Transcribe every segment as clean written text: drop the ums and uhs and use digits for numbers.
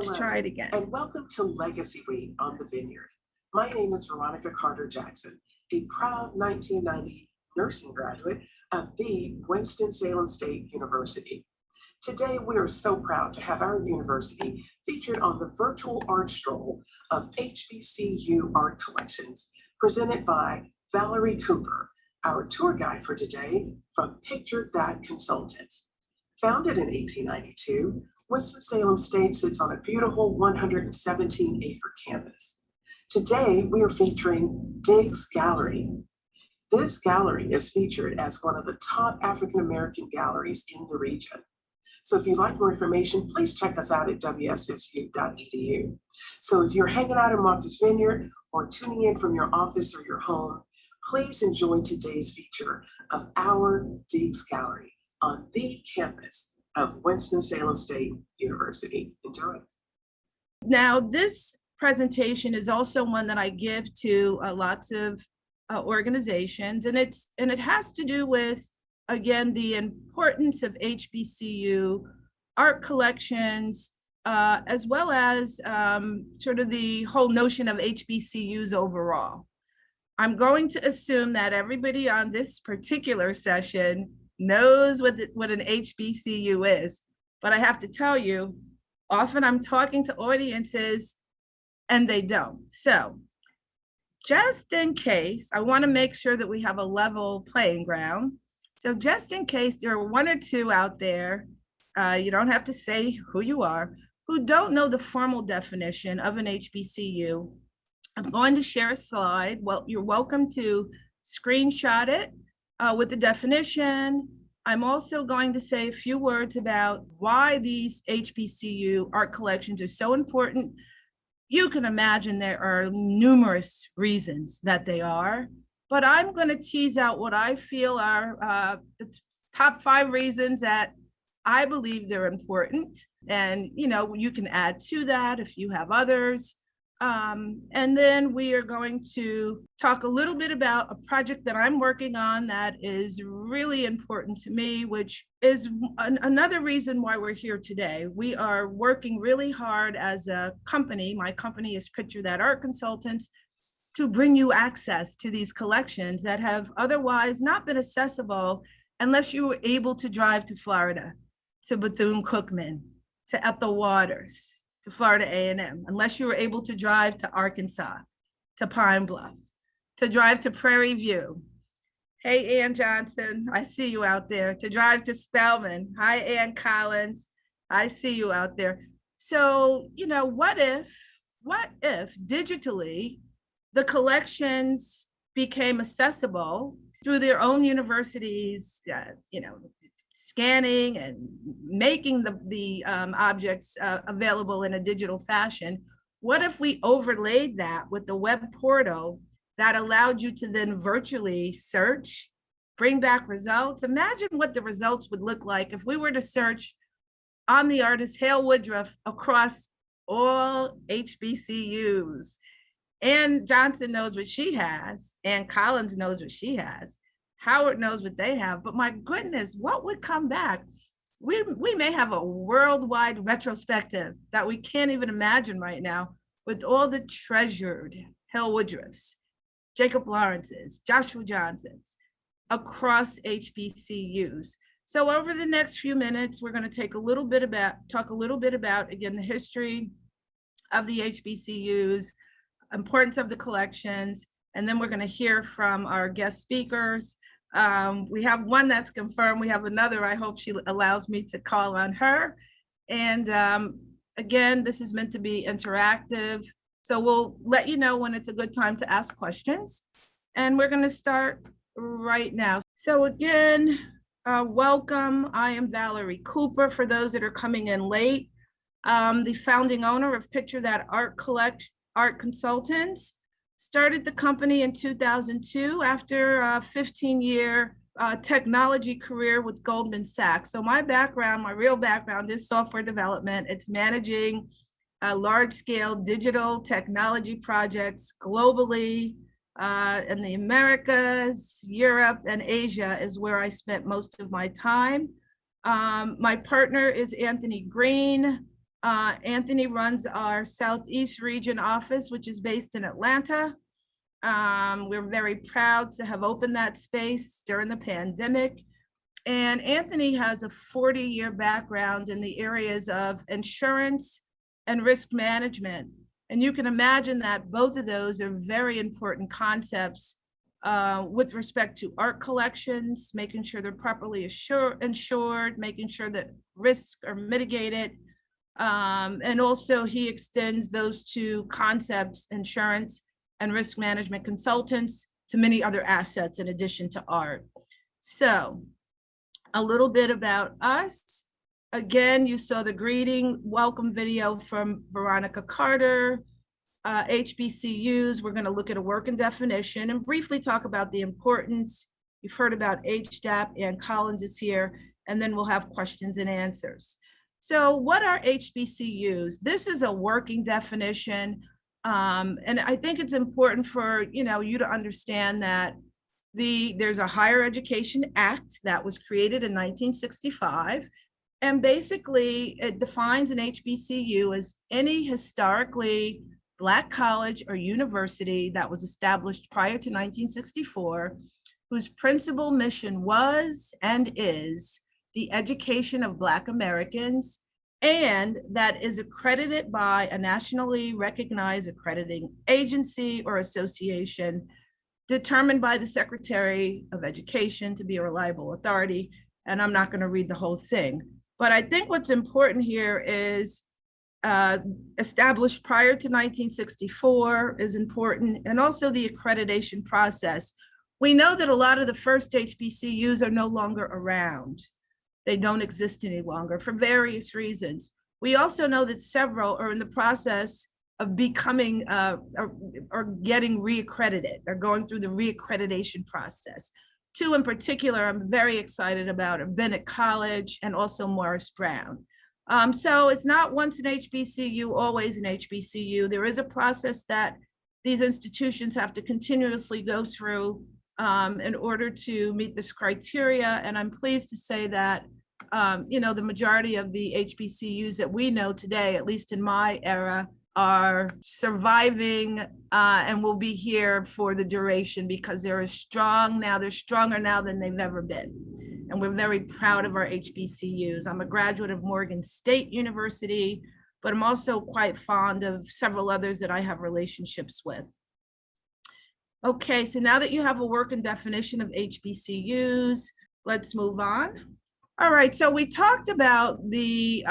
Let's try it again. And welcome to Legacy Week on the Vineyard. My name is Veronica Carter Jackson, a proud 1990 nursing graduate of the Winston-Salem State University. Today, we are so proud to have our university featured on the virtual art stroll of HBCU art collections presented by Valerie Cooper, our tour guide for today from Picture That Consultants. Founded in 1892, Winston-Salem State sits on a beautiful 117-acre campus. Today, we are featuring Diggs Gallery. This gallery is featured as one of the top African-American galleries in the region. So if you'd like more information, please check us out at wssu.edu. So if you're hanging out in Martha's Vineyard or tuning in from your office or your home, please enjoy today's feature of our Diggs Gallery on the campus of Winston-Salem State University. Enjoy. Now, this presentation is also one that I give to lots of organizations, and it has to do with, again, the importance of HBCU art collections, as well as sort of the whole notion of HBCUs overall. I'm going to assume that everybody on this particular session knows what an HBCU is, but I have to tell you, often I'm talking to audiences and they don't. So just in case, I want to make sure that we have a level playing ground. So just in case there are one or two out there, you don't have to say who you are, who don't know the formal definition of an HBCU, I'm going to share a slide. Well, you're welcome to screenshot it with the definition. I'm also going to say a few words about why these HBCU art collections are so important. You can imagine there are numerous reasons that they are, but I'm going to tease out what I feel are the top 5 reasons that I believe they're important. And, you can add to that if you have others. And then we are going to talk a little bit about a project that I'm working on that is really important to me, which is another reason why we're here today. We are working really hard as a company. My company is Picture That Art Consultants, to bring you access to these collections that have otherwise not been accessible unless you were able to drive to Florida, to Bethune-Cookman, to Ethel Waters, to Florida A&M, unless you were able to drive to Arkansas, to Pine Bluff, to drive to Prairie View. Hey, Ann Johnson, I see you out there. To drive to Spelman. Hi, Ann Collins, I see you out there. So, what if digitally the collections became accessible through their own universities, scanning and making the objects available in a digital fashion? What if we overlaid that with the web portal that allowed you to then virtually search, bring back results? Imagine what the results would look like if we were to search on the artist Hale Woodruff across all HBCUs. Ann Johnson knows what she has. Ann Collins knows what she has. Howard knows what they have, but my goodness, what would come back? We may have a worldwide retrospective that we can't even imagine right now, with all the treasured Hale Woodruffs, Jacob Lawrences, Joshua Johnsons across HBCUs. So over the next few minutes, we're going to talk a little bit about, again, the history of the HBCUs, importance of the collections, and then we're going to hear from our guest speakers. We have one that's confirmed. We have another. I hope she allows me to call on her. And again, this is meant to be interactive. So we'll let you know when it's a good time to ask questions. And we're going to start right now. So again, welcome. I am Valerie Cooper, for those that are coming in late. The founding owner of Picture That Art Consultants. Started the company in 2002 after a 15-year technology career with Goldman Sachs. So my real background is software development. It's managing large-scale digital technology projects globally. In the Americas, Europe, and Asia is where I spent most of my time. My partner is Anthony Green. Anthony runs our Southeast Region office, which is based in Atlanta. We're very proud to have opened that space during the pandemic. And Anthony has a 40-year background in the areas of insurance and risk management. And you can imagine that both of those are very important concepts with respect to art collections, making sure they're properly insured, making sure that risks are mitigated. And also he extends those two concepts, insurance and risk management consultants, to many other assets in addition to art. So a little bit about us. Again, you saw the greeting welcome video from Veronica Carter. HBCUs, we're going to look at a working definition and briefly talk about the importance. You've heard about HDAP, and Collins is here, and then we'll have questions and answers. So what are HBCUs? This is a working definition, and I think it's important for you to understand that there's a Higher Education Act that was created in 1965, and basically it defines an HBCU as any historically Black college or university that was established prior to 1964, whose principal mission was and is the education of Black Americans, and that is accredited by a nationally recognized accrediting agency or association determined by the Secretary of Education to be a reliable authority. And I'm not going to read the whole thing, but I think what's important here is established prior to 1964 is important, and also the accreditation process. We know that a lot of the first HBCUs are no longer around. They don't exist any longer for various reasons. We also know that several are in the process of becoming or getting reaccredited. They're going through the reaccreditation process. Two in particular I'm very excited about are Bennett College and also Morris Brown. So it's not once an HBCU, always an HBCU. There is a process that these institutions have to continuously go through in order to meet this criteria. And I'm pleased to say that, the majority of the HBCUs that we know today, at least in my era, are surviving and will be here for the duration because they're strong now. They're stronger now than they've ever been. And we're very proud of our HBCUs. I'm a graduate of Morgan State University, but I'm also quite fond of several others that I have relationships with. Okay, so now that you have a working definition of HBCUs, let's move on. All right, so we talked about the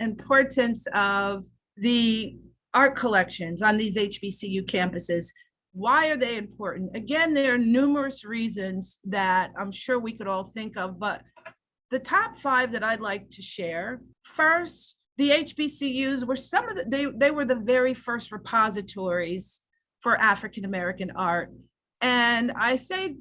importance of the art collections on these HBCU campuses. Why are they important? Again, there are numerous reasons that I'm sure we could all think of, but the top 5 that I'd like to share. First, the HBCUs were they were the very first repositories for African-American art. And I say,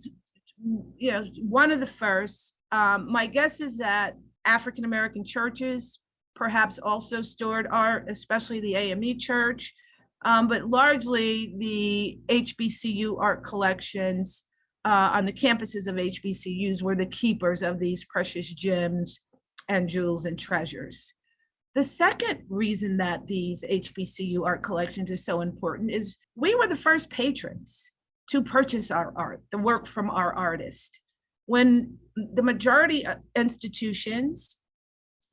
one of the first. My guess is that African-American churches perhaps also stored art, especially the AME Church. But largely the HBCU art collections on the campuses of HBCUs were the keepers of these precious gems and jewels and treasures. The second reason that these HBCU art collections are so important is we were the first patrons to purchase our art, the work from our artists. When the majority of institutions,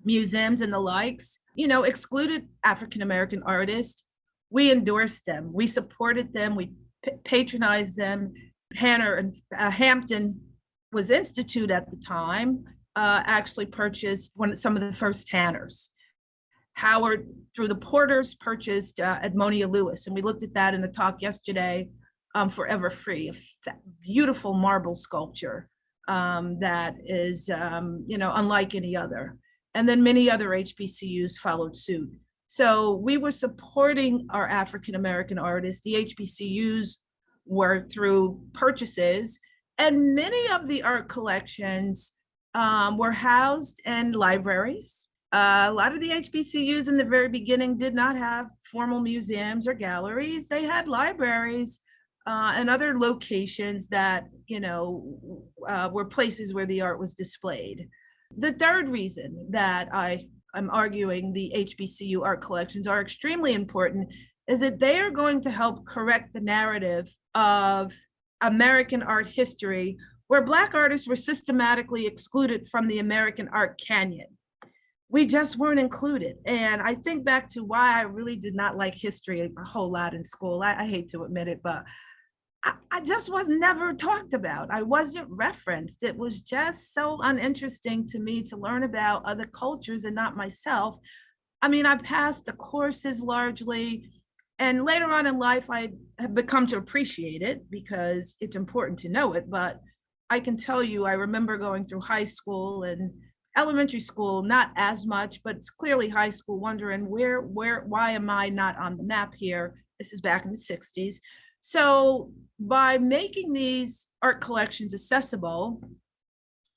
museums and the likes, excluded African-American artists, we endorsed them, we supported them, we patronized them. Hampton was Institute at the time, actually purchased some of the first Tanners. Howard, through the Porters, purchased Edmonia Lewis, and we looked at that in a talk yesterday, Forever Free, a beautiful marble sculpture that is, unlike any other. And then many other HBCUs followed suit. So we were supporting our African-American artists. The HBCUs were through purchases, and many of the art collections were housed in libraries. A lot of the HBCUs in the very beginning did not have formal museums or galleries. They had libraries and other locations that, were places where the art was displayed. The third reason that I I'm arguing the HBCU art collections are extremely important is that they are going to help correct the narrative of American art history, where Black artists were systematically excluded from the American art canyon. We just weren't included. And I think back to why I really did not like history a whole lot in school. I hate to admit it, but I just was never talked about. I wasn't referenced. It was just so uninteresting to me to learn about other cultures and not myself. I mean, I passed the courses largely, and later on in life, I have become to appreciate it because it's important to know it. But I can tell you, I remember going through high school and elementary school, not as much, but it's clearly high school, wondering why am I not on the map here? This is back in the 60s. So by making these art collections accessible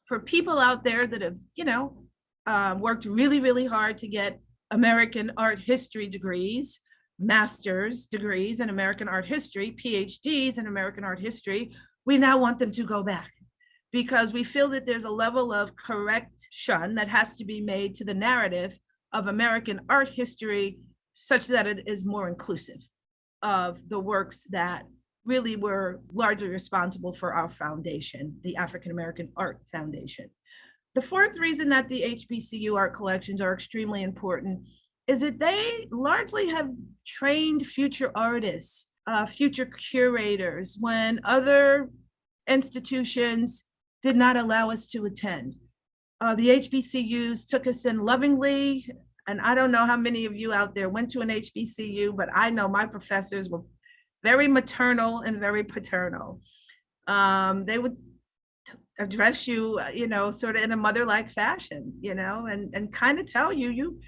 for people out there that have, worked really, really hard to get American art history degrees, master's degrees in American art history, PhDs in American art history, we now want them to go back because we feel that there's a level of correction that has to be made to the narrative of American art history such that it is more inclusive of the works that really were largely responsible for our foundation, the African American Art Foundation. The fourth reason that the HBCU art collections are extremely important is that they largely have trained future artists, future curators, when other institutions did not allow us to attend. The HBCUs took us in lovingly, and I don't know how many of you out there went to an HBCU, but I know my professors were very maternal and very paternal. They would address you, sort of in a mother-like fashion, and kind of tell you,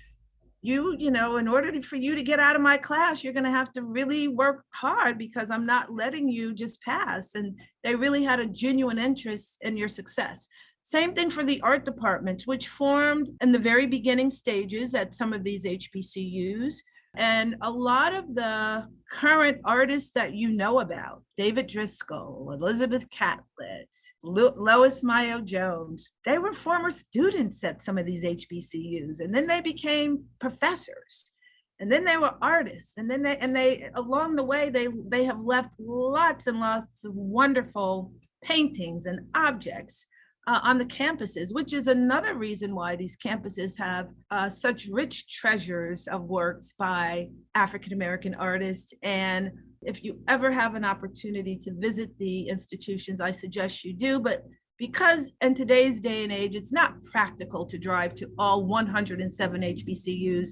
in order for you to get out of my class, you're going to have to really work hard because I'm not letting you just pass. And they really had a genuine interest in your success. Same thing for the art department, which formed in the very beginning stages at some of these HBCUs. And a lot of the current artists that you know about, David Driscoll, Elizabeth Catlett, Lois Mayo Jones, they were former students at some of these HBCUs, and then they became professors, and then they were artists, and then they along the way they have left lots and lots of wonderful paintings and objects on the campuses, which is another reason why these campuses have such rich treasures of works by African-American artists. And if you ever have an opportunity to visit the institutions, I suggest you do. But because in today's day and age, it's not practical to drive to all 107 HBCUs,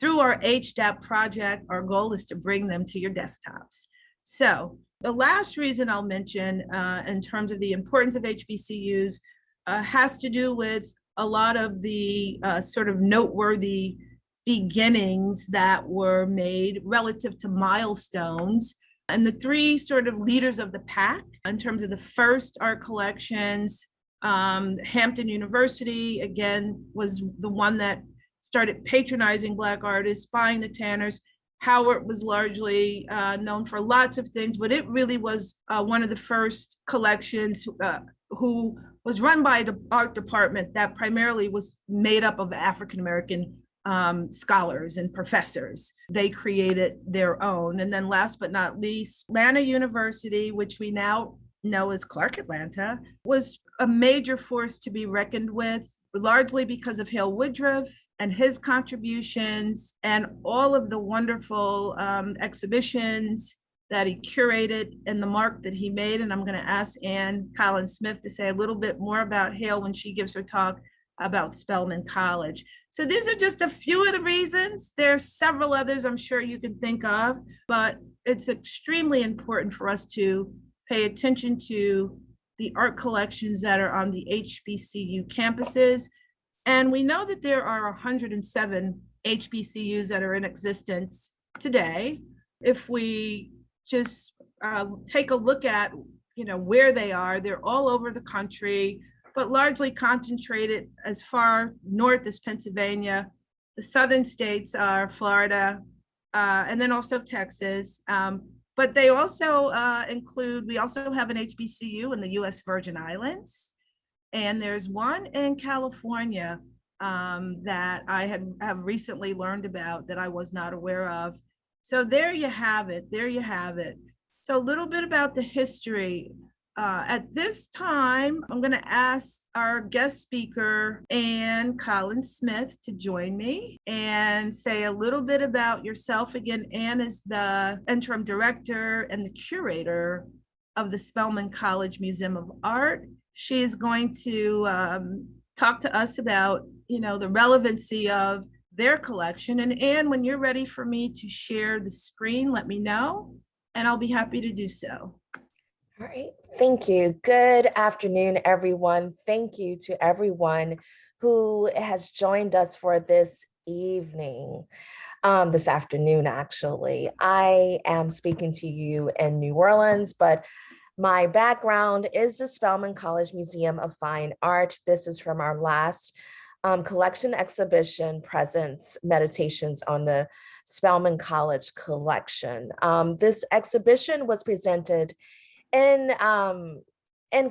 through our HDAP project, our goal is to bring them to your desktops. So the last reason I'll mention in terms of the importance of HBCUs has to do with a lot of the sort of noteworthy beginnings that were made relative to milestones. And the three sort of leaders of the pack in terms of the first art collections, Hampton University, again, was the one that started patronizing Black artists, buying the Tanners. Howard was largely known for lots of things, but it really was one of the first collections who was run by the art department that primarily was made up of African-American scholars and professors. They created their own. And then last but not least, Atlanta University, which we now know as Clark Atlanta, was a major force to be reckoned with, largely because of Hale Woodruff and his contributions and all of the wonderful exhibitions that he curated and the mark that he made. And I'm going to ask Ann Collins-Smith to say a little bit more about Hale when she gives her talk about Spelman College. So these are just a few of the reasons. There's several others I'm sure you can think of, but it's extremely important for us to pay attention to the art collections that are on the HBCU campuses. And we know that there are 107 HBCUs that are in existence today. If we just take a look at, where they are, they're all over the country, but largely concentrated as far north as Pennsylvania. The southern states are Florida, and then also Texas. But they also we also have an HBCU in the US Virgin Islands, and there's one in California. that I have recently learned about that I was not aware of. So there you have it. There you have it. So a little bit about the history. At this time, I'm going to ask our guest speaker, Ann Collins Smith, to join me and say a little bit about yourself. Again, Ann is the interim director and the curator of the Spelman College Museum of Art. She is going to talk to us about, the relevancy of their collection. And Ann, when you're ready for me to share the screen, let me know, and I'll be happy to do so. All right, thank you. Good afternoon, everyone. Thank you to everyone who has joined us for this evening, this afternoon, actually. I am speaking to you in New Orleans, but my background is the Spelman College Museum of Fine Art. This is from our last collection exhibition, Presence Meditations on the Spelman College Collection. This exhibition was presented in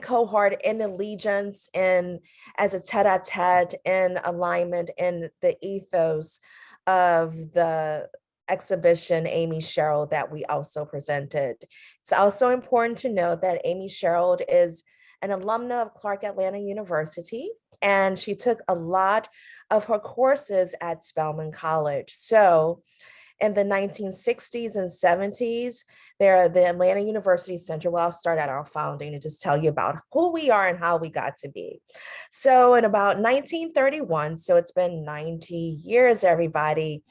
cohort, in allegiance, in as a tete-a-tete, in alignment, in the ethos of the exhibition Amy Sherald that we also presented. It's also important to note that Amy Sherald is an alumna of Clark Atlanta University, and she took a lot of her courses at Spelman College. So in the 1960s and 70s, the Atlanta University Center. Well, I'll start at our founding and just tell you about who we are and how we got to be. So in about 1931, so it's been 90 years, everybody,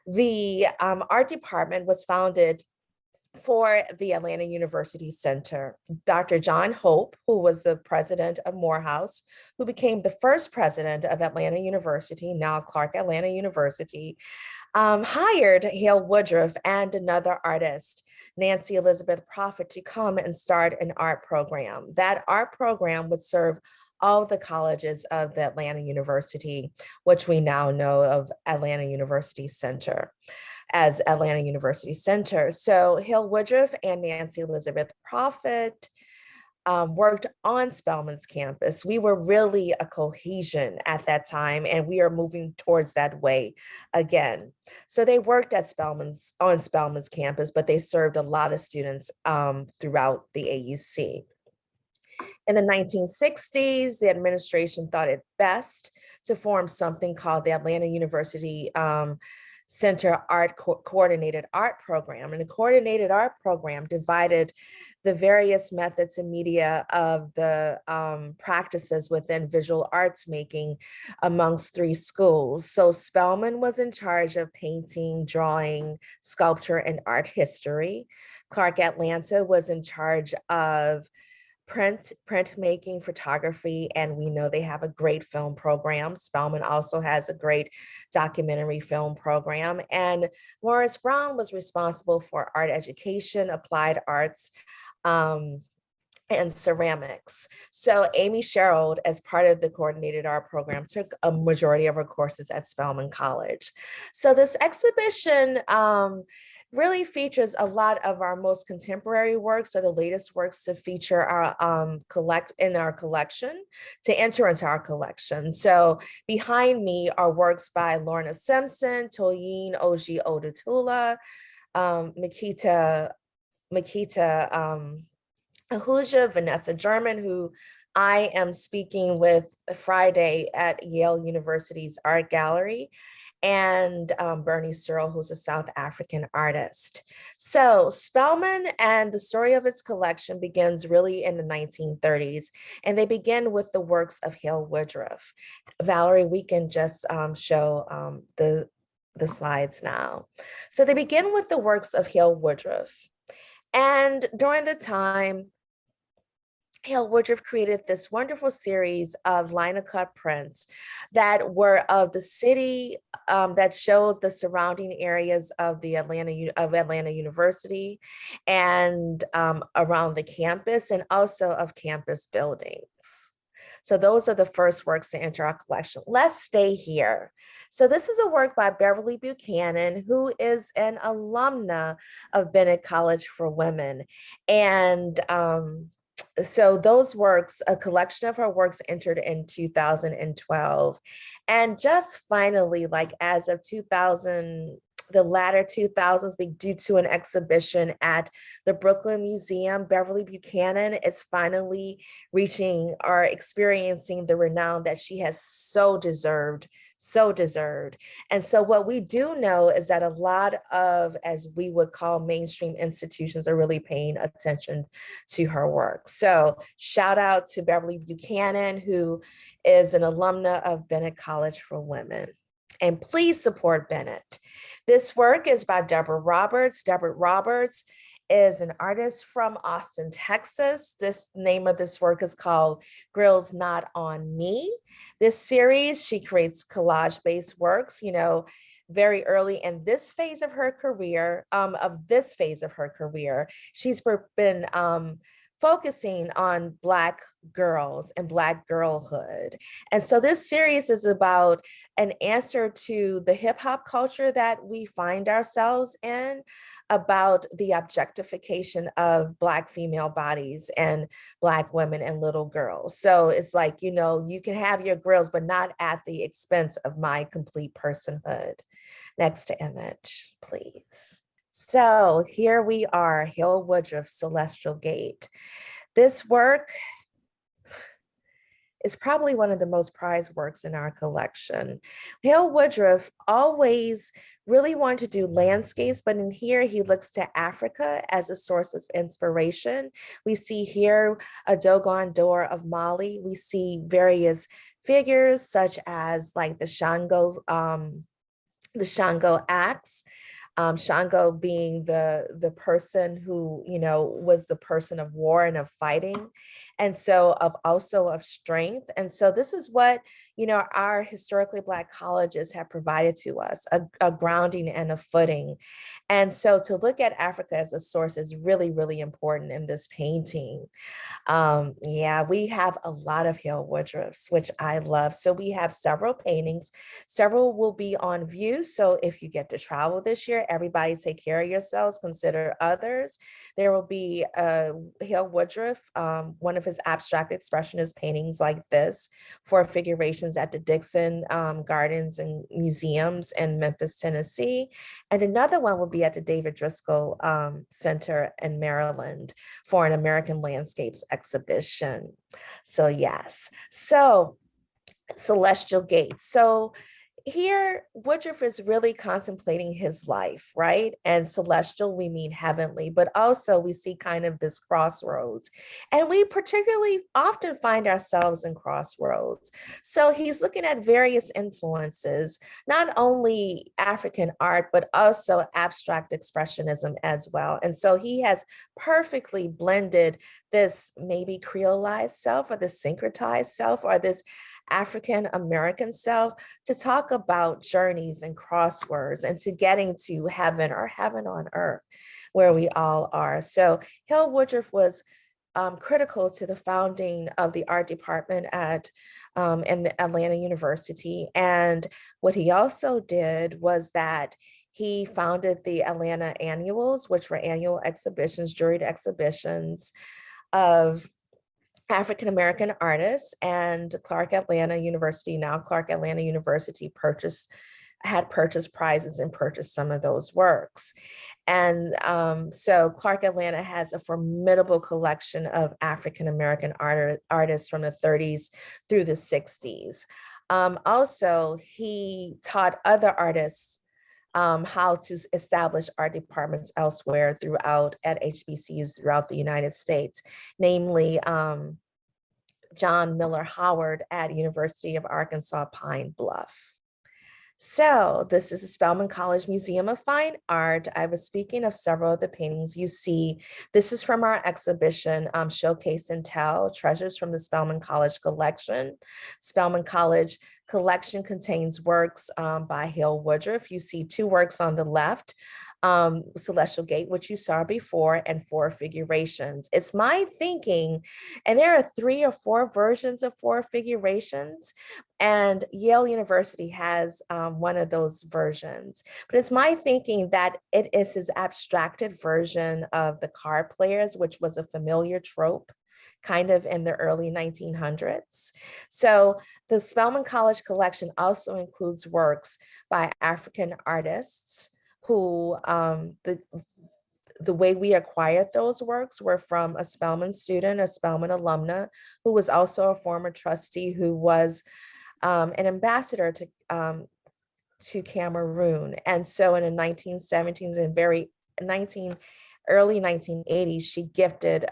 the art department was founded for the Atlanta University Center. Dr. John Hope, who was the president of Morehouse, who became the first president of Atlanta University, now Clark Atlanta University, hired Hale Woodruff and another artist, Nancy Elizabeth Prophet, to come and start an art program. That art program would serve all the colleges of the Atlanta University, which we now know of Atlanta University Center as Atlanta University Center. So Hale Woodruff and Nancy Elizabeth Prophet worked on Spelman's campus. We were really a cohesion at that time, and we are moving towards that way again. So they worked at on Spelman's campus, but they served a lot of students throughout the AUC. In the 1960s, the administration thought it best to form something called the Atlanta University Center Coordinated Art Program. And the Coordinated Art Program divided the various methods and media of the practices within visual arts making amongst 3 schools. So Spelman was in charge of painting, drawing, sculpture, and art history. Clark Atlanta was in charge of printmaking, photography, and we know they have a great film program. Spelman also has a great documentary film program. And Morris Brown was responsible for art education, applied arts, and ceramics. So Amy Sherald, as part of the coordinated art program, took a majority of her courses at Spelman College. So this exhibition really features a lot of our most contemporary works, or the latest works to feature our in our collection, to enter into our collection. So behind me are works by Lorna Simpson, Toyin Oji Odutula, Makita Ahuja, Vanessa German, who I am speaking with Friday at Yale University's Art Gallery, and Bernie Searle, who's a South African artist. So Spelman and the story of its collection begins really in the 1930s, and they begin with the works of Hale Woodruff. Valerie, we can just show the slides now. So they begin with the works of Hale Woodruff. And during the time, Hale Woodruff created this wonderful series of linocut prints that were of the city, that showed the surrounding areas of the Atlanta University and around the campus, and also of campus buildings. So those are the first works to enter our collection. Let's stay here. So this is a work by Beverly Buchanan, who is an alumna of Bennett College for Women. And so those works, a collection of her works entered in 2012. And just finally, like as of 2000, the latter 2000s, due to an exhibition at the Brooklyn Museum, Beverly Buchanan is finally reaching or experiencing the renown that she has so deserved, so deserved. And so what we do know is that a lot of, as we would call mainstream institutions, are really paying attention to her work. So shout out to Beverly Buchanan, who is an alumna of Bennett College for Women. And please support Bennett. This work is by Deborah Roberts. Deborah Roberts is an artist from Austin, Texas. This name of this work is called Grills Not on Me. This series, she creates collage-based works, you know, very early in this phase of her career, she's been focusing on Black girls and Black girlhood. And so this series is about an answer to the hip hop culture that we find ourselves in, about the objectification of Black female bodies and Black women and little girls. So it's like, you know, you can have your grills, but not at the expense of my complete personhood. Next image, please. So here we are, Hill Woodruff, Celestial Gate. This work is probably one of the most prized works in our collection. Hill Woodruff always really wanted to do landscapes, but in here he looks to Africa as a source of inspiration. We see here a Dogon door of Mali. We see various figures such as like the Shango axe. Shango being the person who, you know, was the person of war and of fighting, and so also of strength. And so this is what, you know, our historically Black colleges have provided to us, a grounding and a footing. And so to look at Africa as a source is really, really important in this painting. Yeah, we have a lot of Hill Woodruffs, which I love. So we have several paintings. Several will be on view. So if you get to travel this year, everybody take care of yourselves, consider others. There will be Hill Woodruff, one of his abstract expressionist paintings like this for figurations at the Dixon Gardens and Museums in Memphis, Tennessee. And another one will be at the David Driscoll Center in Maryland for an American Landscapes exhibition. So yes, so Celestial Gate. So here, Woodruff is really contemplating his life, right? And celestial, we mean heavenly, but also we see kind of this crossroads. And we particularly often find ourselves in crossroads. So he's looking at various influences, not only African art, but also abstract expressionism as well. And so he has perfectly blended this maybe creolized self or this syncretized self or this African American self to talk about journeys and crosswords and to getting to heaven or heaven on earth where we all are. So Hill Woodruff was critical to the founding of the art department at in the Atlanta University. And what he also did was that he founded the Atlanta Annuals, which were annual exhibitions, juried exhibitions of African-American artists, and Clark Atlanta University, now Clark Atlanta University, had purchased prizes and purchased some of those works. And so Clark Atlanta has a formidable collection of African-American artists from the 30s through the 60s. Also, he taught other artists how to establish art departments elsewhere at HBCUs throughout the United States, namely John Miller Howard at University of Arkansas Pine Bluff. So this is the Spelman College Museum of Fine Art. I was speaking of several of the paintings you see. This is from our exhibition, Showcase and Tell, Treasures from the Spelman College Collection. Spelman College collection contains works by Hill Woodruff. You see two works on the left, Celestial Gate, which you saw before, and Four Figurations. It's my thinking, and there are 3 or 4 versions of Four Figurations, and Yale University has one of those versions. But it's my thinking that it is his abstracted version of the card players, which was a familiar trope kind of in the early 1900s. So the Spelman College collection also includes works by African artists who the way we acquired those works were from a Spelman student, a Spelman alumna, who was also a former trustee who was an ambassador to Cameroon. And so in the 1970s and early 1980s, she gifted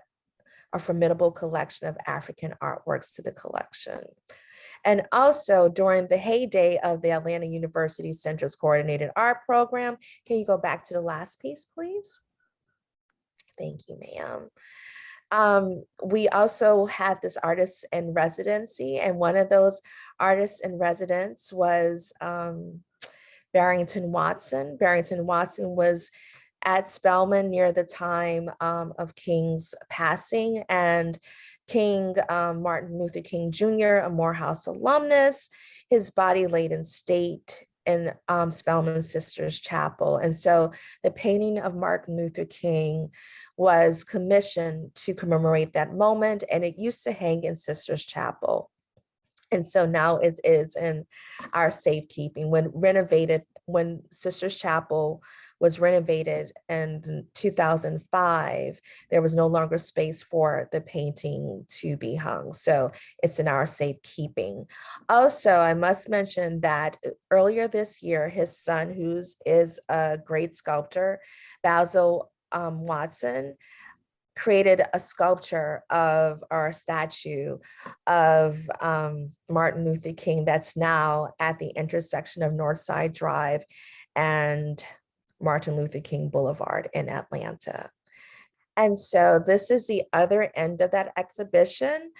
a formidable collection of African artworks to the collection. And also during the heyday of the Atlanta University Center's Coordinated Art Program, can you go back to the last piece, please? Thank you, ma'am. We also had this artist in residency, and one of those artists in residence was Barrington Watson. Barrington Watson was at Spelman near the time of King's passing, and King Martin Luther King Jr., a Morehouse alumnus, his body laid in state in Spelman's Sisters Chapel. And so the painting of Martin Luther King was commissioned to commemorate that moment, and it used to hang in Sisters Chapel. And so now it is in our safekeeping. When Sisters Chapel was renovated in 2005, there was no longer space for the painting to be hung. So it's in our safekeeping. Also, I must mention that earlier this year, his son, who is a great sculptor, Basil Watson, created a sculpture of or a statue of Martin Luther King that's now at the intersection of Northside Drive and Martin Luther King Boulevard in Atlanta. And so this is the other end of that exhibition.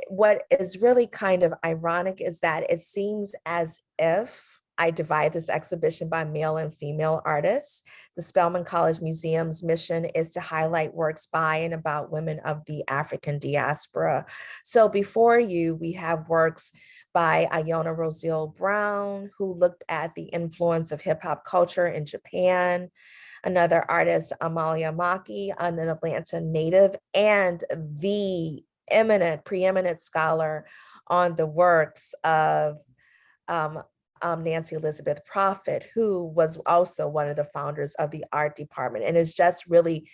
What is really kind of ironic is that it seems as if I divide this exhibition by male and female artists. The Spelman College Museum's mission is to highlight works by and about women of the African diaspora. So before you, we have works by Iona Roselle Brown, who looked at the influence of hip hop culture in Japan. Another artist, Amalia Maki, an Atlanta native and the preeminent scholar on the works of Nancy Elizabeth Prophet, who was also one of the founders of the art department, and is just really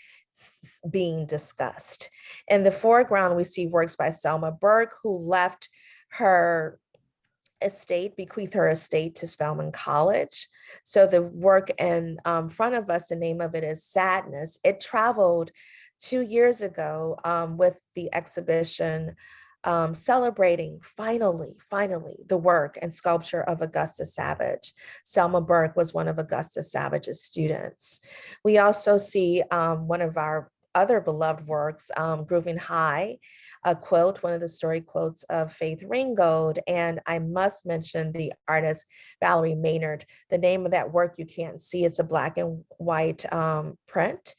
being discussed. In the foreground, we see works by Selma Burke, who left her estate, bequeathed her estate to Spelman College. So the work in front of us, the name of it is Sadness. It traveled 2 years ago with the exhibition celebrating finally the work and sculpture of Augusta Savage. Selma Burke was one of Augusta Savage's students. We also see one of our other beloved works, Grooving High, a quote, one of the story quotes of Faith Ringgold. And I must mention the artist Valerie Maynard. The name of that work you can't see, it's a black and white print,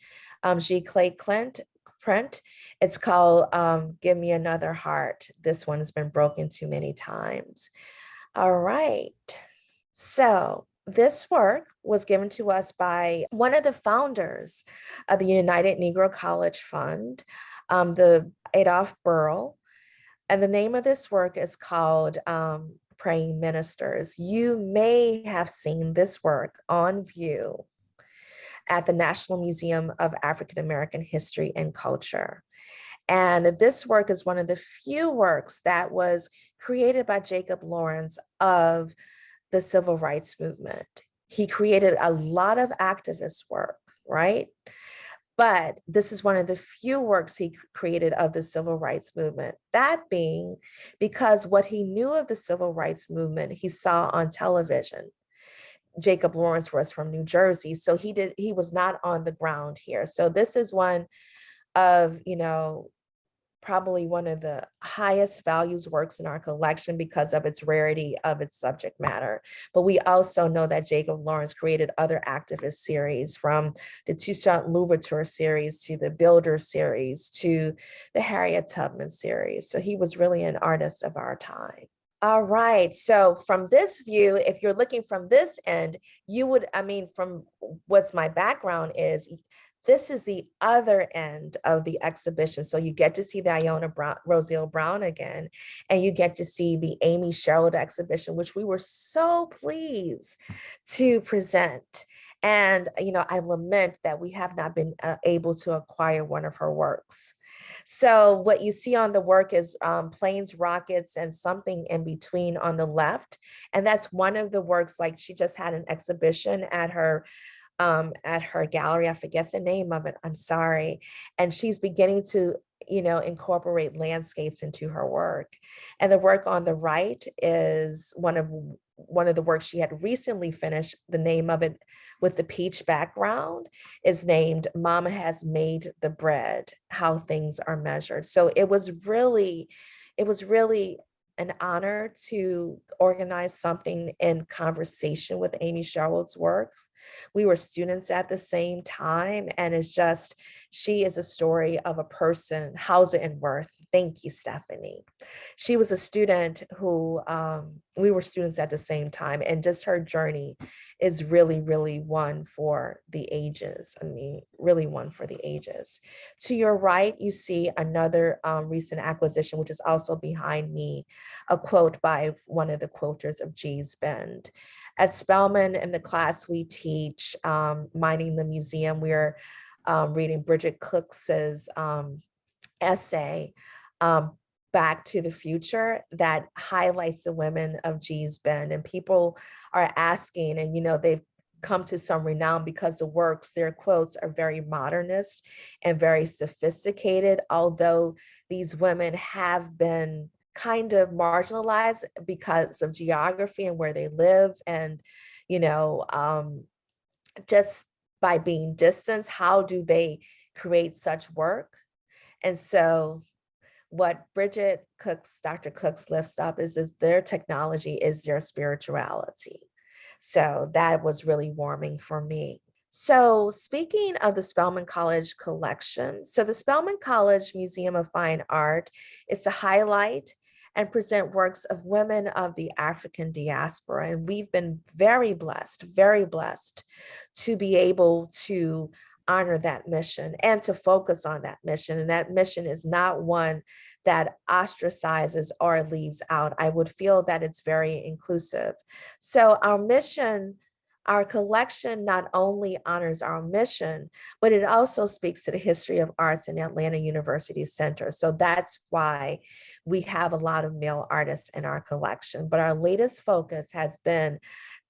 G. Clay Clint print. It's called Give Me Another Heart. This one has been broken too many times. All right. So this work was given to us by one of the founders of the United Negro College Fund, the Adolph Burrell. And the name of this work is called Praying Ministers. You may have seen this work on view at the National Museum of African American History and Culture. And this work is one of the few works that was created by Jacob Lawrence of the Civil Rights Movement. He created a lot of activist work, right? But this is one of the few works he created of the Civil Rights Movement. That being because what he knew of the Civil Rights Movement, he saw on television. Jacob Lawrence was from New Jersey, so he was not on the ground here. So this is one of, probably one of the highest values works in our collection because of its rarity of its subject matter. But we also know that Jacob Lawrence created other activist series, from the Toussaint Louverture series to the Builder series to the Harriet Tubman series. So he was really an artist of our time. All right, so from this view, if you're looking from this end, you would, from what's my background is, This is the other end of the exhibition. So you get to see the Iona Brown, Rosie Brown again, and you get to see the Amy Sherald exhibition, which we were so pleased to present. And, I lament that we have not been able to acquire one of her works. So what you see on the work is planes, rockets, and something in between on the left. And that's one of the works, like she just had an exhibition at her gallery. I forget the name of it. I'm sorry. And she's beginning to, incorporate landscapes into her work. And the work on the right is one of the works she had recently finished. The name of it, with the peach background, is named Mama Has Made the Bread, How Things Are Measured. So it was really an honor to organize something in conversation with Amy Sherwood's work. We were students at the same time, and she is a story of a person, Hauser and Worth. Thank you, Stephanie. She was a student who, we were students at the same time, and just her journey is really, really one for the ages. I mean, really one for the ages. To your right, you see another recent acquisition, which is also behind me, a quote by one of the quoters of G's Bend. At Spelman, in the class we teach, Minding the Museum, we're reading Bridget Cooks's essay, Back to the Future, that highlights the women of G's Bend. And people are asking, and they've come to some renown because the works, their quotes, are very modernist and very sophisticated, although these women have been kind of marginalized because of geography and where they live, and just by being distant, how do they create such work? And so what Dr. Cooks lifts up is their technology is their spirituality. So that was really warming for me. So speaking of the Spelman College collection, so the Spelman College Museum of Fine Art is to highlight and present works of women of the African diaspora. And we've been very blessed to be able to honor that mission and to focus on that mission. And that mission is not one that ostracizes or leaves out. I would feel that it's very inclusive. So our mission, our collection not only honors our mission, but it also speaks to the history of arts in Atlanta University Center. So that's why we have a lot of male artists in our collection. But our latest focus has been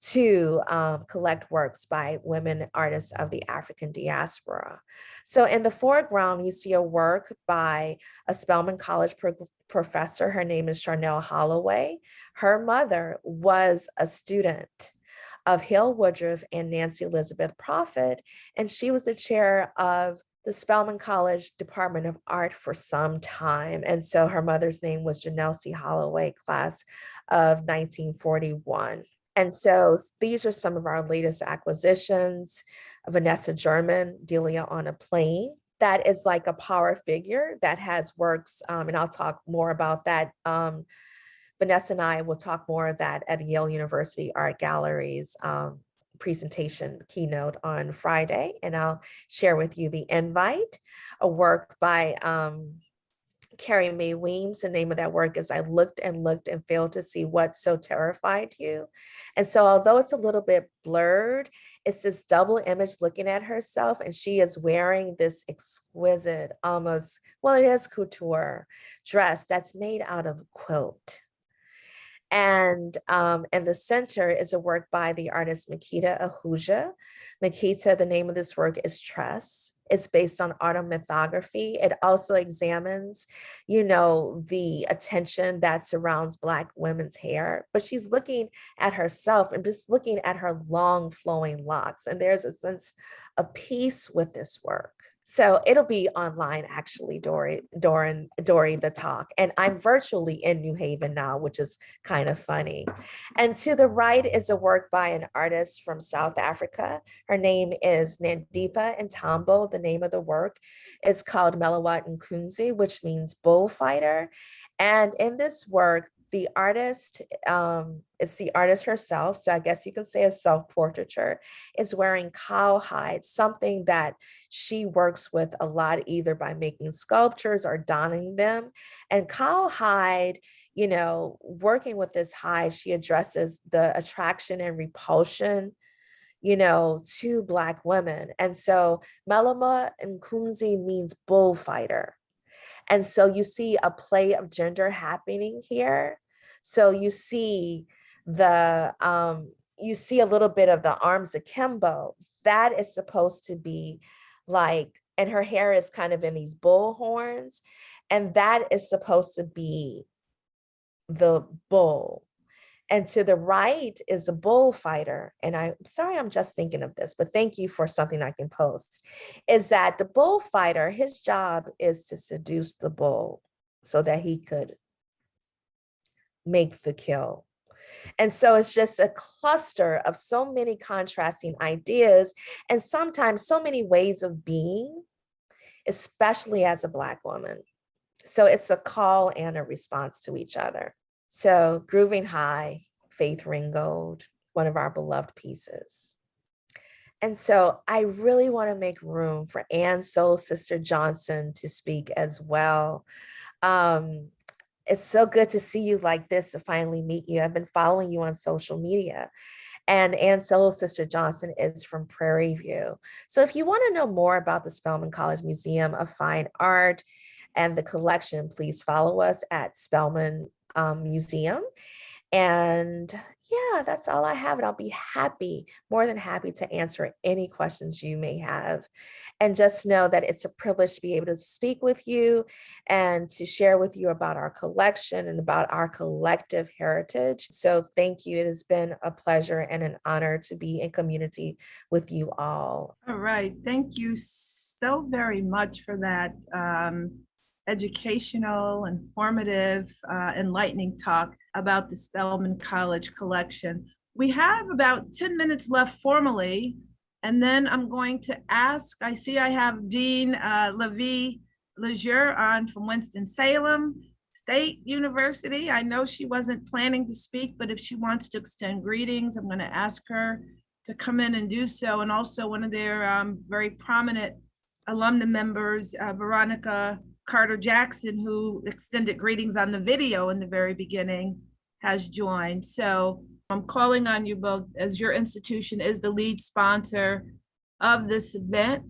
to collect works by women artists of the African diaspora. So in the foreground, you see a work by a Spelman College professor. Her name is Charnel Holloway. Her mother was a student of Hale Woodruff and Nancy Elizabeth Prophet, and she was the chair of the Spelman College Department of Art for some time. And so her mother's name was Janelle C. Holloway, class of 1941. And so these are some of our latest acquisitions. Vanessa German, Delia on a Plane. That is like a power figure that has works, and I'll talk more about that. Vanessa and I will talk more of that at Yale University Art Gallery's presentation keynote on Friday, and I'll share with you the invite. A work by Carrie Mae Weems. The name of that work is I Looked and Looked and Failed to See What So Terrified You. And so although it's a little bit blurred, it's this double image looking at herself, and she is wearing this exquisite, almost, well, it is couture dress that's made out of quilt. And in the center is a work by the artist Makita Ahuja. Makita, the name of this work is Tress. It's based on automythography. It also examines, the attention that surrounds Black women's hair, but she's looking at herself and just looking at her long flowing locks. And there's a sense of peace with this work. So it'll be online, actually, during the talk. And I'm virtually in New Haven now, which is kind of funny. And to the right is a work by an artist from South Africa. Her name is Nandipa Ntambo. The name of the work is called Melawat Nkunzi, which means bullfighter. And in this work, the artist, it's the artist herself, so I guess you can say a self-portraiture, is wearing cowhide, something that she works with a lot, either by making sculptures or donning them. And cowhide, you know, working with this hide, she addresses the attraction and repulsion, you know, to Black women. And so Melima Nkunzi means bullfighter. And so you see a play of gender happening here. So you see a little bit of the arms akimbo. That is supposed to be like, and her hair is kind of in these bull horns, and that is supposed to be the bull. And to the right is a bullfighter. And I'm sorry, I'm just thinking of this, but thank you for something I can post. Is that the bullfighter, his job is to seduce the bull so that he could make the kill. And so it's just a cluster of so many contrasting ideas and sometimes so many ways of being, especially as a Black woman. So it's a call and a response to each other. So Grooving High, Faith Ringgold, one of our beloved pieces. And so I really want to make room for Ann Soul Sister Johnson to speak as well. It's so good to see you like this, to finally meet you. I've been following you on social media. And Ann Soul Sister Johnson is from Prairie View. So if you want to know more about the Spelman College Museum of Fine Art and the collection, please follow us at Spelman Museum. And yeah, that's all I have. And I'll be happy, more than happy, to answer any questions you may have. And just know that it's a privilege to be able to speak with you and to share with you about our collection and about our collective heritage. So thank you. It has been a pleasure and an honor to be in community with you all. All right. Thank you so very much for that educational, informative, enlightening talk about the Spelman College collection. We have about 10 minutes left formally, and then I'm going to ask, I see I have Dean Levy Lejeune on from Winston-Salem State University. I know she wasn't planning to speak, but if she wants to extend greetings, I'm going to ask her to come in and do so. And also one of their very prominent alumna members, Veronica Carter Jackson, who extended greetings on the video in the very beginning, has joined. So I'm calling on you both, as your institution is the lead sponsor of this event.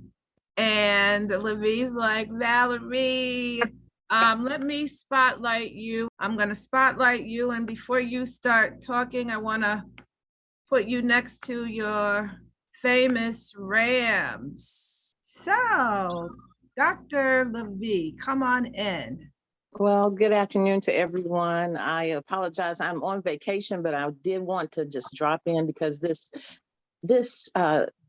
And Levy's like, Valerie, let me spotlight you. I'm going to spotlight you. And before you start talking, I want to put you next to your famous Rams. So, Dr. Levy, come on in. Well, good afternoon to everyone. I apologize. I'm on vacation, but I did want to just drop in because this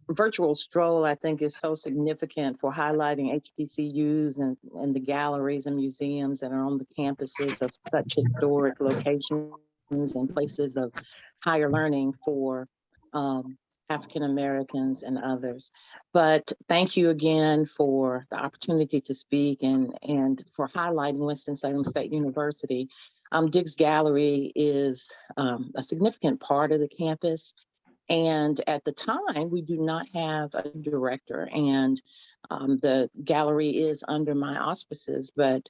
virtual stroll, I think, is so significant for highlighting HBCUs and the galleries and museums that are on the campuses of such historic locations and places of higher learning for African Americans and others. But thank you again for the opportunity to speak and for highlighting Winston-Salem State University. Diggs Gallery is a significant part of the campus. And at the time, we do not have a director, and the gallery is under my auspices, but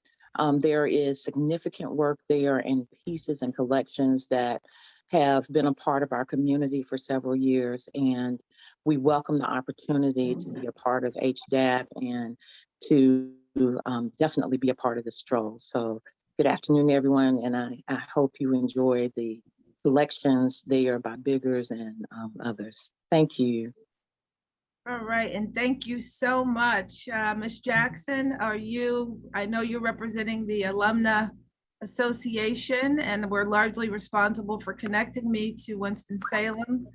there is significant work there and pieces and collections that have been a part of our community for several years. And we welcome the opportunity to be a part of HDAP and to definitely be a part of the stroll. So good afternoon, everyone. And I hope you enjoy the collections there by Biggers and others. Thank you. All right, and thank you so much. Ms. Jackson, I know you're representing the Alumna Association, and we're largely responsible for connecting me to Winston-Salem.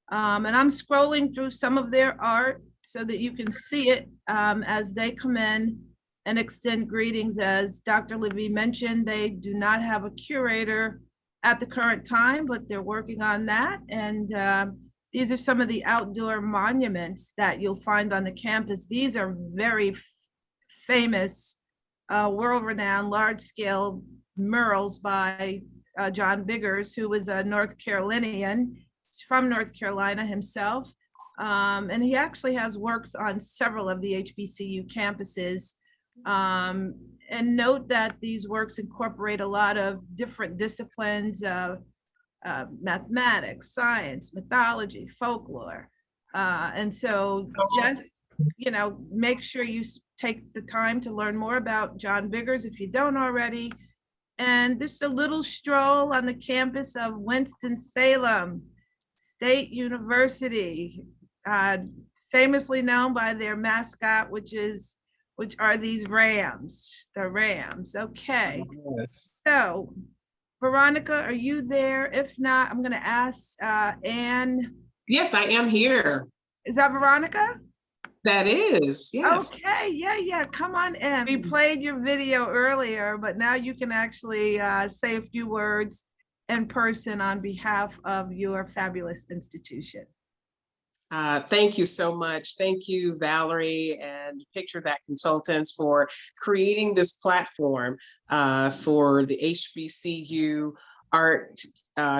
And I'm scrolling through some of their art so that you can see it as they come in and extend greetings. As Dr. Levy mentioned, they do not have a curator at the current time, but they're working on that. And these are some of the outdoor monuments that you'll find on the campus. These are very famous, world-renowned, large-scale murals by John Biggers, who was a North Carolinian. He's from North Carolina himself. And he actually has works on several of the HBCU campuses. And note that these works incorporate a lot of different disciplines, mathematics, science, mythology, folklore. And so just, make sure you take the time to learn more about John Biggers if you don't already. And just a little stroll on the campus of Winston-Salem State University, famously known by their mascot, which are these Rams, the Rams. Okay. Yes. So, Veronica, are you there? If not, I'm going to ask Anne. Yes, I am here. Is that Veronica? That is, yes. Okay, yeah, come on in. We played your video earlier, but now you can actually say a few words in person on behalf of your fabulous institution. Thank you so much. Thank you, Valerie and Picture That Consultants, for creating this platform for the HBCU art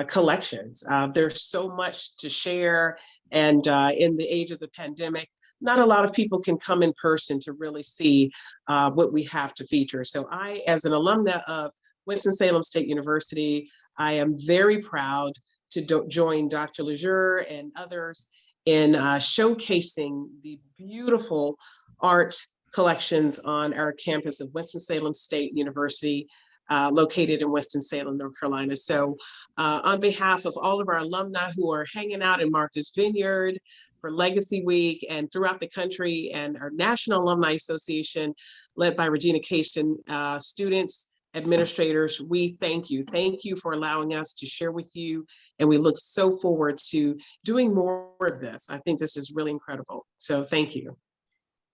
collections. There's so much to share, and in the age of the pandemic, not a lot of people can come in person to really see what we have to feature. So I, as an alumna of Winston-Salem State University, I am very proud to join Dr. Lejeune and others in showcasing the beautiful art collections on our campus of Winston-Salem State University, located in Winston-Salem, North Carolina. So on behalf of all of our alumni who are hanging out in Martha's Vineyard for Legacy Week and throughout the country, and our National Alumni Association, led by Regina Caston, students, administrators, we thank you. Thank you for allowing us to share with you. And we look so forward to doing more of this. I think this is really incredible. So thank you.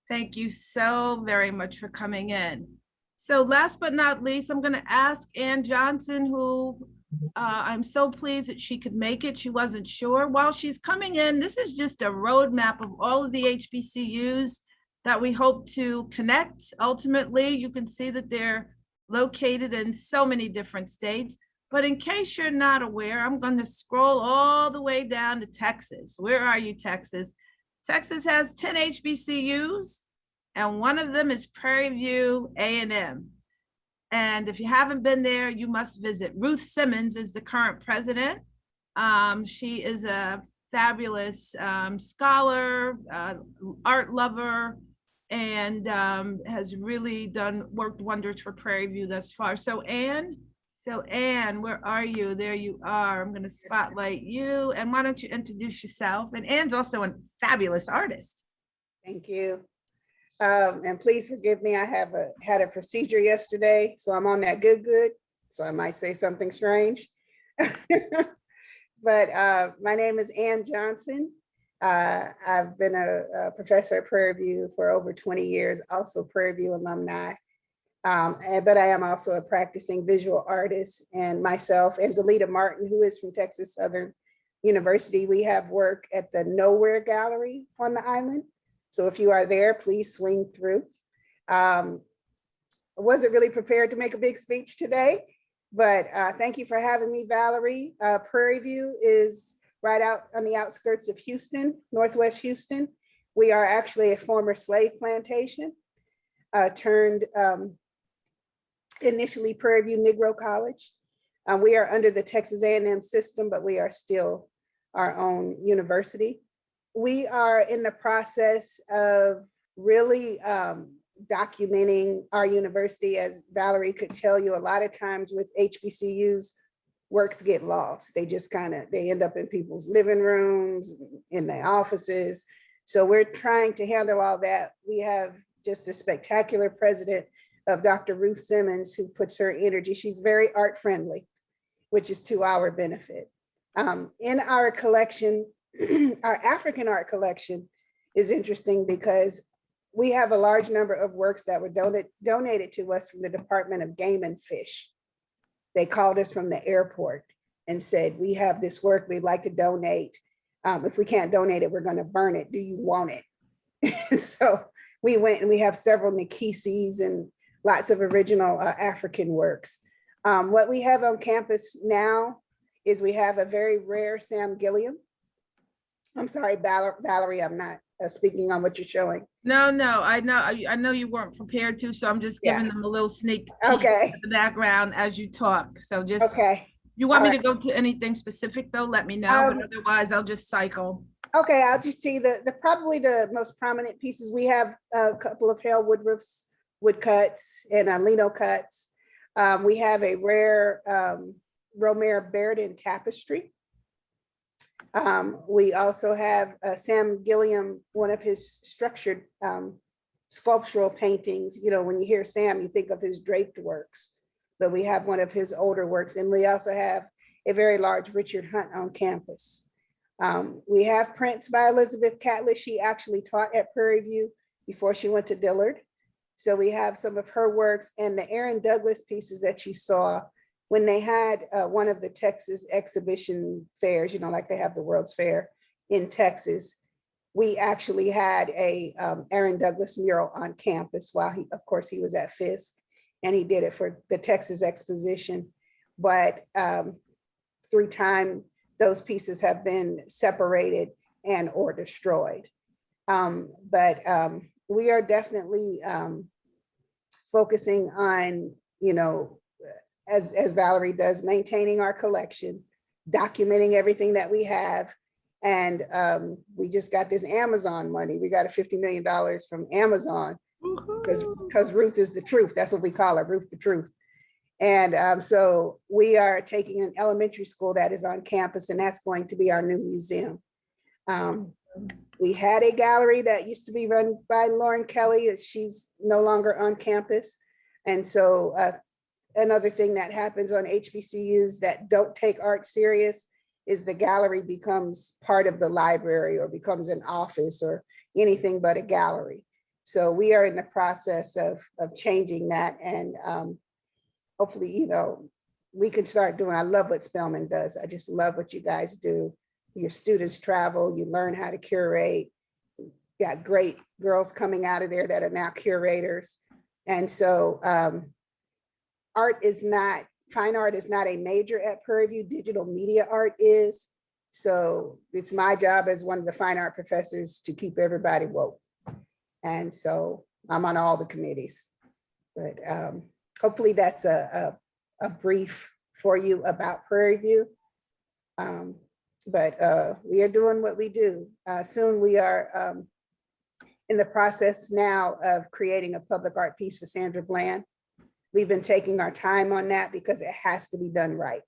Thank you so very much for coming in. So last but not least, I'm going to ask Ann Johnson, who I'm so pleased that she could make it. She wasn't sure. While she's coming in, this is just a roadmap of all of the HBCUs that we hope to connect. Ultimately, you can see that they're located in so many different states. But in case you're not aware, I'm going to scroll all the way down to Texas. Where are you, Texas? Texas has 10 HBCUs, and one of them is Prairie View A&M. And if you haven't been there, you must visit. Ruth Simmons is the current president. She is a fabulous scholar, art lover, and has really worked wonders for Prairie View thus far. So Anne, where are you? There you are. I'm going to spotlight you. And why don't you introduce yourself? And Anne's also a fabulous artist. Thank you. And please forgive me. I had a procedure yesterday, so I'm on that good. So I might say something strange. But my name is Ann Johnson. I've been a professor at Prairie View for over 20 years, also Prairie View alumni. But I am also a practicing visual artist, and myself and Delita Martin, who is from Texas Southern University, we have work at the Nowhere Gallery on the island. So if you are there, please swing through. I wasn't really prepared to make a big speech today, but thank you for having me, Valerie. Prairie View is right out on the outskirts of Houston, Northwest Houston. We are actually a former slave plantation, turned initially Prairie View Negro College. We are under the Texas A&M system, but we are still our own university. We are in the process of really documenting our university. As Valerie could tell you, a lot of times with HBCUs, works get lost. They just they end up in people's living rooms, in their offices. So we're trying to handle all that. We have just a spectacular president of Dr. Ruth Simmons, who puts her energy. She's very art friendly, which is to our benefit. In our collection, our African art collection is interesting because we have a large number of works that were donated to us from the Department of Game and Fish. They called us from the airport and said, we have this work we'd like to donate. If we can't donate it, we're going to burn it. Do you want it? So we went, and we have several Nikisis and lots of original African works. What we have on campus now is we have a very rare Sam Gilliam. I'm sorry, Valerie, I'm not speaking on what you're showing. No, I know you weren't prepared to, so I'm just giving them a little sneak peek Okay. at the background as you talk. So just, Okay. you want All me to go to anything specific though, let me know, but otherwise I'll just cycle. Okay, I'll just tell you the probably the most prominent pieces. We have a couple of Hale Woodruff's woodcuts and lino cuts. We have a rare Romare Baird tapestry. We also have Sam Gilliam, one of his structured sculptural paintings. You know, when you hear Sam, you think of his draped works, but we have one of his older works. And we also have a very large Richard Hunt on campus. We have prints by Elizabeth Catlett. She actually taught at Prairie View before she went to Dillard. So we have some of her works, and the Aaron Douglas pieces that you saw when they had one of the Texas exhibition fairs, you know, like they have the World's Fair in Texas. We actually had a Aaron Douglas mural on campus while he, of course, he was at Fisk, and he did it for the Texas Exposition. But through time, those pieces have been separated and or destroyed. But we are definitely focusing on, you know, as Valerie does, maintaining our collection, documenting everything that we have. And we just got this Amazon money. We got a $50 million from Amazon because Ruth is the truth. That's what we call her, Ruth the Truth. And so we are taking an elementary school that is on campus, and that's going to be our new museum. We had a gallery that used to be run by Lauren Kelly. She's no longer on campus. And so another thing that happens on HBCUs that don't take art serious is the gallery becomes part of the library or becomes an office or anything but a gallery. So we are in the process of changing that. And hopefully, you know, we can start doing, I love what Spelman does. I just love what you guys do. Your students travel, you learn how to curate. You got great girls coming out of there that are now curators. And so fine art is not a major at Prairie View, digital media art is. So it's my job as one of the fine art professors to keep everybody woke. And so I'm on all the committees, but hopefully that's a brief for you about Prairie View. But we are doing what we do. Soon we are in the process now of creating a public art piece for Sandra Bland. We've been taking our time on that because it has to be done right.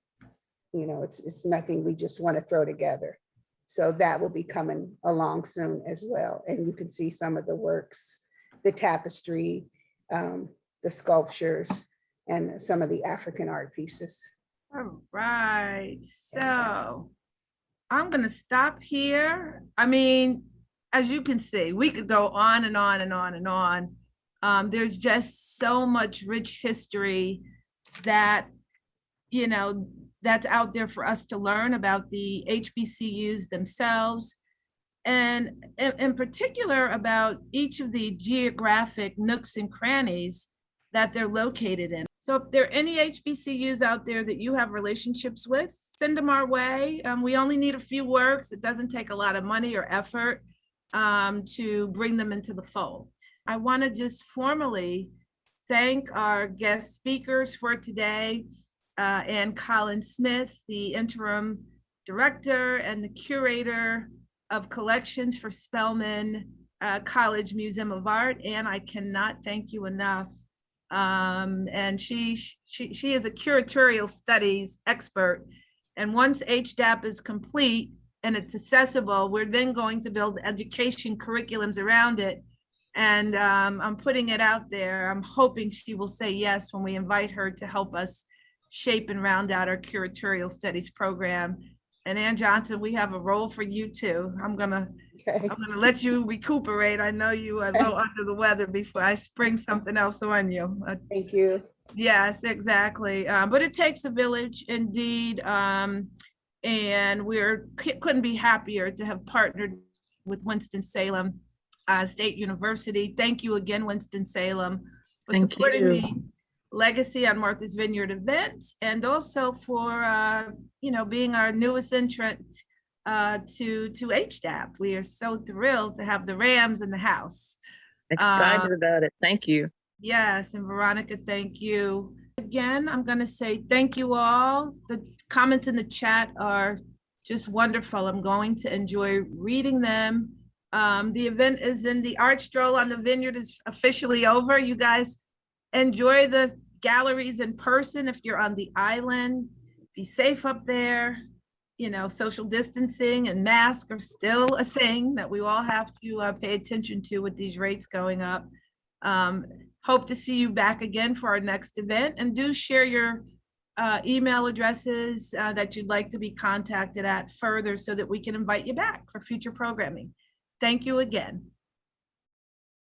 You know, it's nothing we just want to throw together. So that will be coming along soon as well. And you can see some of the works, the tapestry, the sculptures, and some of the African art pieces. All right, so I'm gonna stop here. I mean, as you can see, we could go on and on and on and on. There's just so much rich history that, you know, that's out there for us to learn about the HBCUs themselves, and in particular about each of the geographic nooks and crannies that they're located in. So if there are any HBCUs out there that you have relationships with, send them our way. We only need a few works. It doesn't take a lot of money or effort to bring them into the fold. I want to just formally thank our guest speakers for today, and Colin Smith, the interim director and the curator of collections for Spelman College Museum of Art. And I cannot thank you enough. And she is a curatorial studies expert. And once HDAP is complete and it's accessible, we're then going to build education curriculums around it. And I'm putting it out there. I'm hoping she will say yes when we invite her to help us shape and round out our curatorial studies program. And Ann Johnson, we have a role for you too. I'm gonna let you recuperate. I know you are a little under the weather before I spring something else on you. Thank you. Yes, exactly. But it takes a village indeed. And couldn't be happier to have partnered with Winston-Salem State University. Thank you again, Winston-Salem, for supporting me legacy on Martha's Vineyard event, and also for, being our newest entrant to HDAP. We are so thrilled to have the Rams in the house. Excited about it. Thank you. Yes, and Veronica, thank you. Again, I'm going to say thank you all. The comments in the chat are just wonderful. I'm going to enjoy reading them. The event is in the art stroll on the vineyard is officially over. You guys enjoy the galleries in person if you're on the island. Be safe up there. Social distancing and masks are still a thing that we all have to pay attention to with these rates going up. Hope to see you back again for our next event, and do share your email addresses that you'd like to be contacted at further so that we can invite you back for future programming. Thank you again.